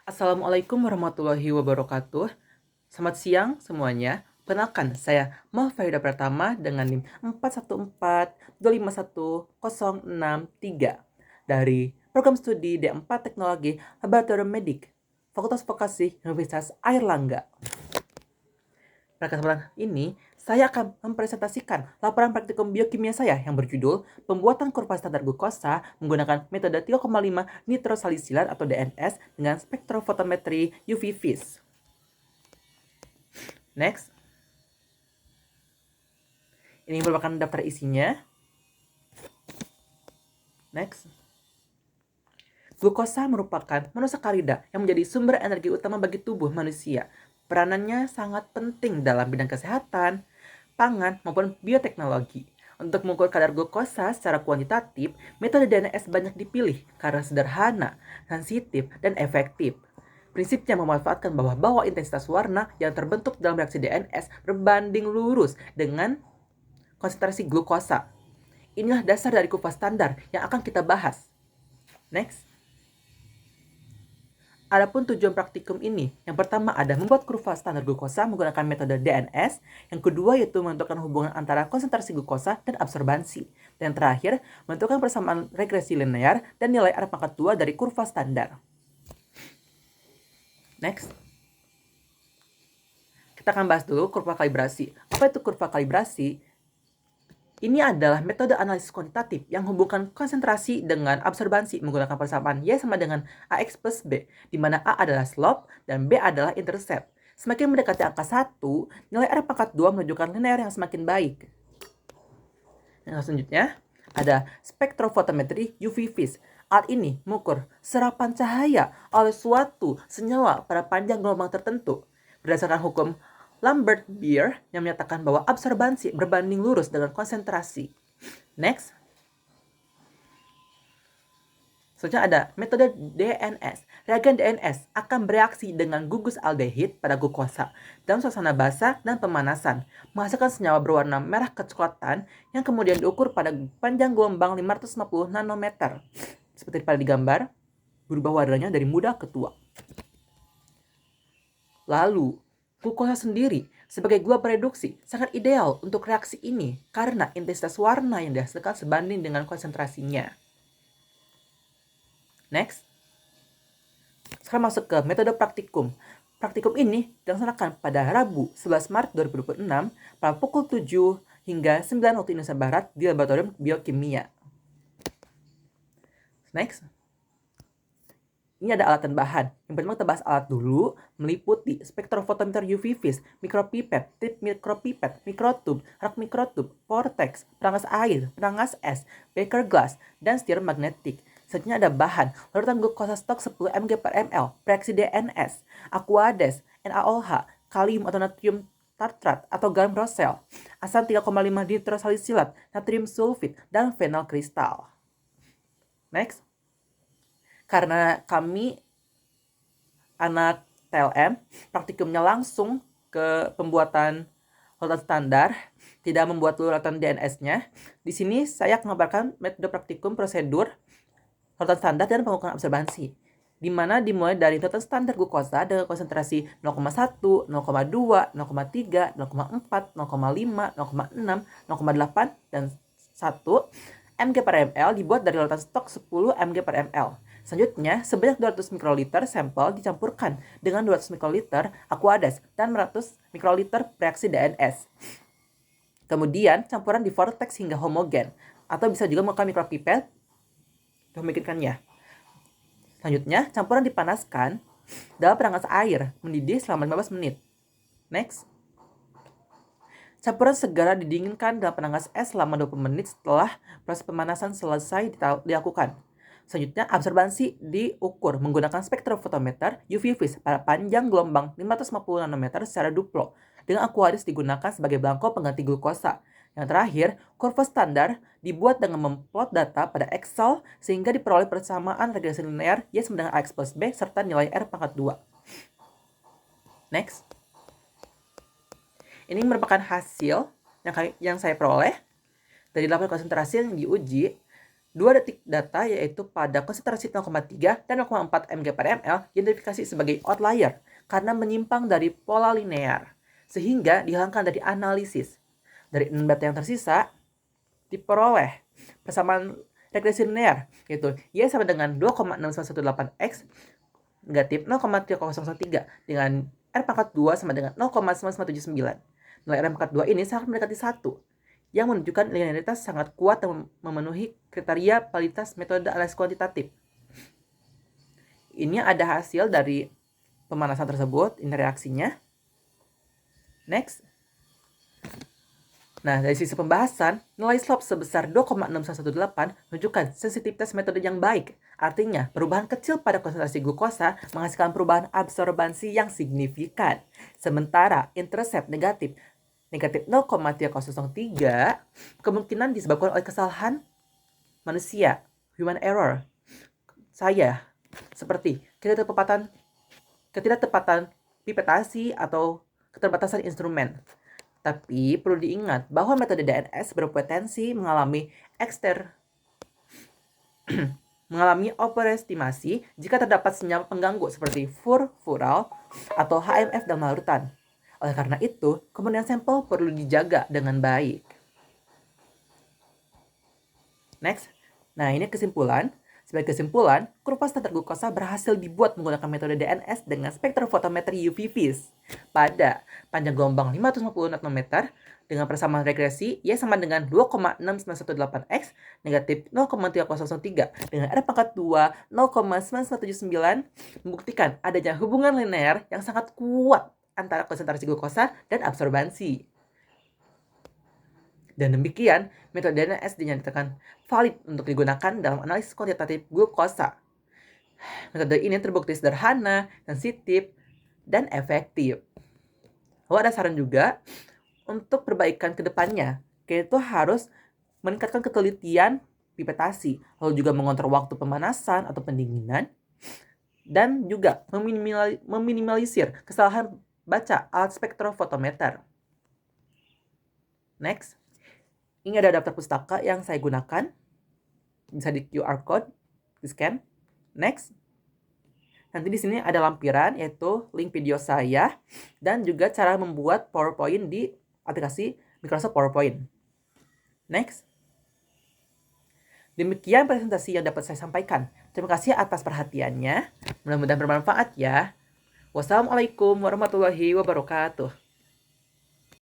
Assalamualaikum warahmatullahi wabarakatuh. Selamat siang semuanya. Perkenalkan, saya Mahfarida Pratama dengan NIM 4142510663 dari Program Studi D4 Teknologi Laboratorium Medik, Fakultas Vokasi Universitas Airlangga. Pada kesempatan ini, saya akan mempresentasikan laporan praktikum biokimia saya yang berjudul Pembuatan Kurva Standar Glukosa menggunakan metode 3,5 nitrosalisilat atau DNS dengan spektrofotometri UV vis. Next. Ini merupakan daftar isinya. Next. Glukosa merupakan monosakarida yang menjadi sumber energi utama bagi tubuh manusia. Peranannya sangat penting dalam bidang kesehatan, pangan, maupun bioteknologi. Untuk mengukur kadar glukosa secara kuantitatif, metode DNS banyak dipilih karena sederhana, sensitif, dan efektif. Prinsipnya memanfaatkan bawah intensitas warna yang terbentuk dalam reaksi DNS berbanding lurus dengan konsentrasi glukosa. Inilah dasar dari kurva standar yang akan kita bahas. Next. Adapun tujuan praktikum ini, yang pertama ada membuat kurva standar glukosa menggunakan metode DNS, yang kedua yaitu menentukan hubungan antara konsentrasi glukosa dan absorbansi, dan terakhir menentukan persamaan regresi linear dan nilai R pangkat 2 dari kurva standar. Next. Kita akan bahas dulu kurva kalibrasi. Apa itu kurva kalibrasi? Ini adalah metode analisis kuantitatif yang menghubungkan konsentrasi dengan absorbansi menggunakan persamaan Y sama dengan AX plus B, di mana A adalah slope dan B adalah intercept. Semakin mendekati angka 1, nilai R pangkat 2 menunjukkan linear yang semakin baik. Yang selanjutnya, ada spektrofotometri UV vis. Alat ini mengukur serapan cahaya oleh suatu senyawa pada panjang gelombang tertentu. Berdasarkan hukum Lambert-Beer yang menyatakan bahwa absorbansi berbanding lurus dengan konsentrasi. Next. Selanjutnya ada metode DNS. Reagen DNS akan bereaksi dengan gugus aldehid pada glukosa dalam suasana basah dan pemanasan, menghasilkan senyawa berwarna merah kecoklatan yang kemudian diukur pada panjang gelombang 550 nanometer. Seperti pada digambar, berubah warnanya dari muda ke tua. Lalu, glukosa sendiri sebagai gula bereduksi sangat ideal untuk reaksi ini karena intensitas warna yang dihasilkan sebanding dengan konsentrasinya. Next. Sekarang masuk ke metode praktikum. Praktikum ini dilaksanakan pada Rabu 11 Maret 2026 pada pukul 7 hingga 9 waktu Indonesia Barat di Laboratorium Biokimia. Next. Ini ada alat dan bahan. Yang pertama kita bahas alat dulu, meliputi spektrofotometer UV vis, mikropipet, tip mikropipet, mikrotub, rak mikrotub, vortex, perangas air, perangas es, beaker glass, dan stir magnetik. Selanjutnya ada bahan, larutan glukosa stok 10 mg per ml, reaksi DNS, aquades, NaOH, kalium atau natrium tartrat atau garam rosel, asam 3,5 nitrosalisilat, natrium sulfit, dan fenol kristal. Next. Karena kami anak TLM, praktikumnya langsung ke pembuatan larutan standar, tidak membuat larutan DNS-nya. Di sini saya akan mengabarkan metode praktikum prosedur larutan standar dan pengukuran absorbansi, di mana dimulai dari larutan standar glukosa dengan konsentrasi 0,1, 0,2, 0,3, 0,4, 0,5, 0,6, 0,8, dan 1 mg per ml dibuat dari larutan stok 10 mg per ml. Selanjutnya, sebanyak 200 mikroliter sampel dicampurkan dengan 200 mikroliter aquades dan 100 mikroliter reaksi DNS. Kemudian, campuran di vortex hingga homogen, atau bisa juga menggunakan mikropipet untuk memikirkannya. Selanjutnya, campuran dipanaskan dalam perangas air mendidih selama 15 menit. Next. Campuran segera didinginkan dalam perangas es selama 20 menit setelah proses pemanasan selesai dilakukan. Selanjutnya, absorbansi diukur menggunakan spektrofotometer UV vis pada panjang gelombang 550 nanometer secara duplo, dengan aquades digunakan sebagai belangko pengganti glukosa. Yang terakhir, kurva standar dibuat dengan memplot data pada Excel sehingga diperoleh persamaan regresi linear Y sama dengan AX plus B serta nilai R pangkat 2. Next. Ini merupakan hasil yang saya peroleh dari 8 konsentrasi yang diuji 2 detik data yaitu pada konsentrasi 0,3 dan 0,4 mg per ml diidentifikasi sebagai outlier karena menyimpang dari pola linear, sehingga dihilangkan dari analisis. Dari 6 data yang tersisa, diperoleh persamaan regresi linear, yaitu Y sama dengan 2,6918X negatif 0,3013 dengan R pangkat 2 sama dengan 0,9979. Nilai R pangkat 2 ini sangat mendekati 1, yang menunjukkan linearitas sangat kuat dan memenuhi kriteria validitas metode analisis kuantitatif. Ini ada hasil dari pemanasan tersebut, ini reaksinya. Next. Nah, dari sisi pembahasan, nilai slope sebesar 2,6118 menunjukkan sensitivitas metode yang baik. Artinya, perubahan kecil pada konsentrasi glukosa menghasilkan perubahan absorbansi yang signifikan. Sementara intercept negatif 0,3003 kemungkinan disebabkan oleh kesalahan manusia, human error. Seperti ketidaktepatan pipetasi atau keterbatasan instrumen. Tapi perlu diingat bahwa metode DNS berpotensi mengalami mengalami overestimasi jika terdapat senyawa pengganggu seperti furfural atau HMF dalam larutan. Oleh karena itu, kemurnian sampel perlu dijaga dengan baik. Next. Nah, ini kesimpulan. Sebagai kesimpulan, kurva standar glukosa berhasil dibuat menggunakan metode DNS dengan spektrofotometri UV-Vis pada panjang gelombang 550 nanometer dengan persamaan regresi Y sama dengan 2,6918X negatif 0,3013 dengan R pangkat 2 0,9979 membuktikan adanya hubungan linear yang sangat kuat antara konsentrasi glukosa dan absorbansi. Dan demikian, metode DNS dinyatakan valid untuk digunakan dalam analisis kuantitatif glukosa. Metode ini terbukti sederhana, sensitif, dan efektif. Lalu ada saran juga untuk perbaikan ke depannya, yaitu harus meningkatkan ketelitian pipetasi, lalu juga mengontrol waktu pemanasan atau pendinginan, dan juga meminimalisir kesalahan baca alat spektrofotometer. Next. Ini ada daftar pustaka yang saya gunakan. Bisa di QR code, di scan. Next. Nanti di sini ada lampiran, yaitu link video saya dan juga cara membuat PowerPoint di aplikasi Microsoft PowerPoint. Next. Demikian presentasi yang dapat saya sampaikan. Terima kasih atas perhatiannya. Mudah-mudahan bermanfaat ya. Wassalamualaikum warahmatullahi wabarakatuh.